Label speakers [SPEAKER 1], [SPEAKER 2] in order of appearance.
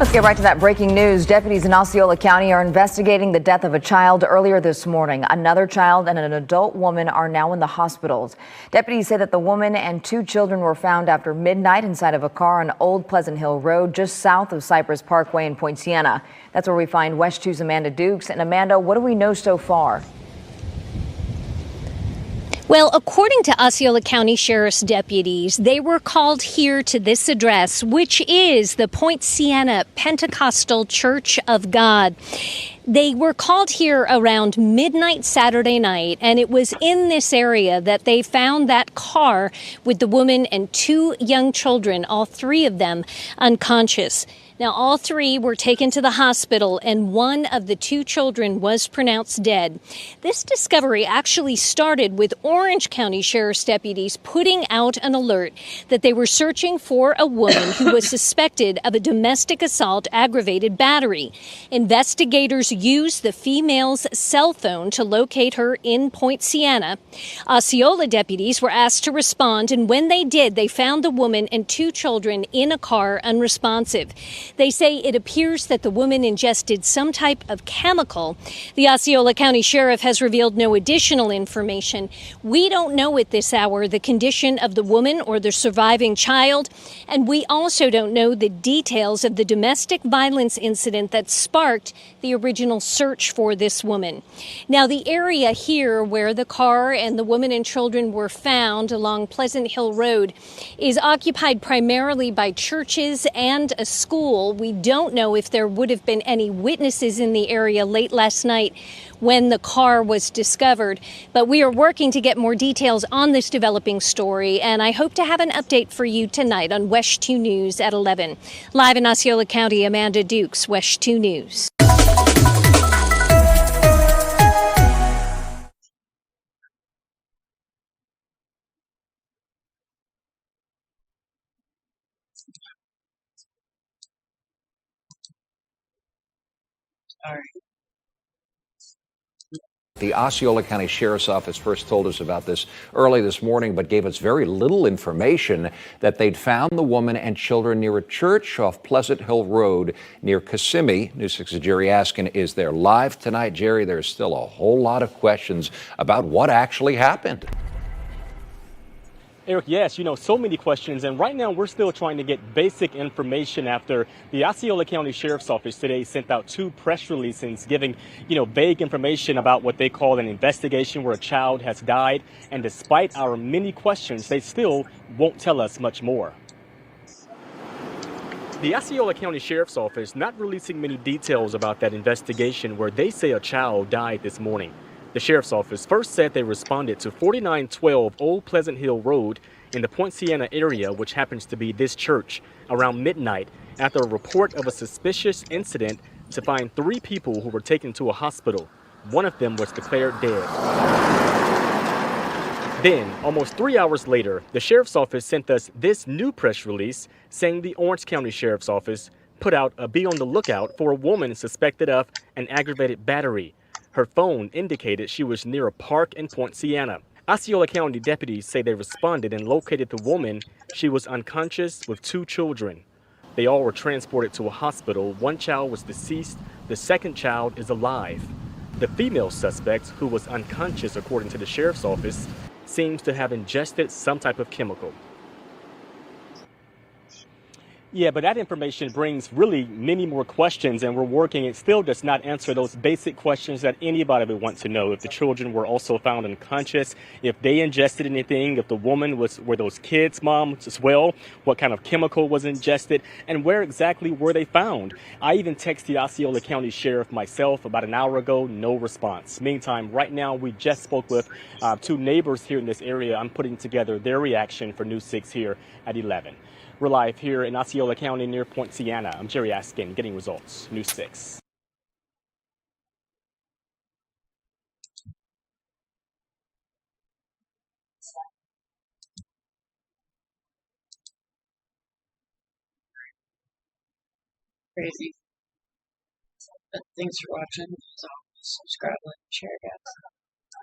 [SPEAKER 1] Let's get right to that breaking news. Deputies in Osceola County are investigating the death of a child earlier this morning. Another child and an adult woman are now in the hospitals. Deputies say that the woman and two children were found after midnight inside of a car on Old Pleasant Hill Road, just south of Cypress Parkway in Poinciana. That's where we find West 2's Amanda Dukes. And Amanda, what do we know so far?
[SPEAKER 2] Well, according to Osceola County Sheriff's deputies, they were called here to this address, which is the Poinciana Pentecostal Church of God. They were called here around midnight Saturday night, and it was in this area that they found that car with the woman and two young children, all three of them unconscious. Now, all three were taken to the hospital, and one of the two children was pronounced dead. This discovery actually started with Orange County Sheriff's deputies putting out an alert that they were searching for a woman who was suspected of a domestic assault aggravated battery. Investigators used the female's cell phone to locate her in Poinciana. Osceola deputies were asked to respond, and when they did, they found the woman and two children in a car unresponsive. They say it appears that the woman ingested some type of chemical. The Osceola County Sheriff has revealed no additional information. We don't know at this hour the condition of the woman or the surviving child, and we also don't know the details of the domestic violence incident that sparked the original search for this woman. Now, the area here where the car and the woman and children were found along Pleasant Hill Road is occupied primarily by churches and a school. We don't know if there would have been any witnesses in the area late last night when the car was discovered, but we are working to get more details on this developing story, and I hope to have an update for you tonight on West 2 News at 11. Live in Osceola County, Amanda Dukes, West 2 News.
[SPEAKER 3] All right.
[SPEAKER 4] The Osceola County Sheriff's Office first told us about this early this morning, but gave us very little information that they'd found the woman and children near a church off Pleasant Hill Road near Kissimmee. News 6's Jerry Askin is there live tonight. Jerry, there's still a whole lot of questions about what actually happened.
[SPEAKER 5] Eric, yes, so many questions, and right now we're still trying to get basic information after the Osceola County Sheriff's Office today sent out two press releases giving, vague information about what they call an investigation where a child has died, and despite our many questions, they still won't tell us much more. The Osceola County Sheriff's Office not releasing many details about that investigation where they say a child died this morning. The Sheriff's Office first said they responded to 4912 Old Pleasant Hill Road in the Poinciana area, which happens to be this church, around midnight after a report of a suspicious incident to find three people who were taken to a hospital. One of them was declared dead. Then, almost 3 hours later, the Sheriff's Office sent us this new press release saying the Orange County Sheriff's Office put out a be on the lookout for a woman suspected of an aggravated battery. Her phone indicated she was near a park in Poinciana. Osceola County deputies say they responded and located the woman. She was unconscious with two children. They all were transported to a hospital. One child was deceased. The second child is alive. The female suspect, who was unconscious according to the Sheriff's Office, seems to have ingested some type of chemical. Yeah, but that information brings really many more questions, and we're working. It still does not answer those basic questions that anybody would want to know. If the children were also found unconscious, if they ingested anything, if the woman were those kids' moms as well, what kind of chemical was ingested, and where exactly were they found? I even texted the Osceola County Sheriff myself about an hour ago, no response. Meantime, right now, we just spoke with two neighbors here in this area. I'm putting together their reaction for News 6 here at 11. We're live here in Osceola County near Poinciana. I'm Jerry Askin, getting results. News 6.
[SPEAKER 3] Crazy. Thanks for watching. So subscribe, like, share, guys.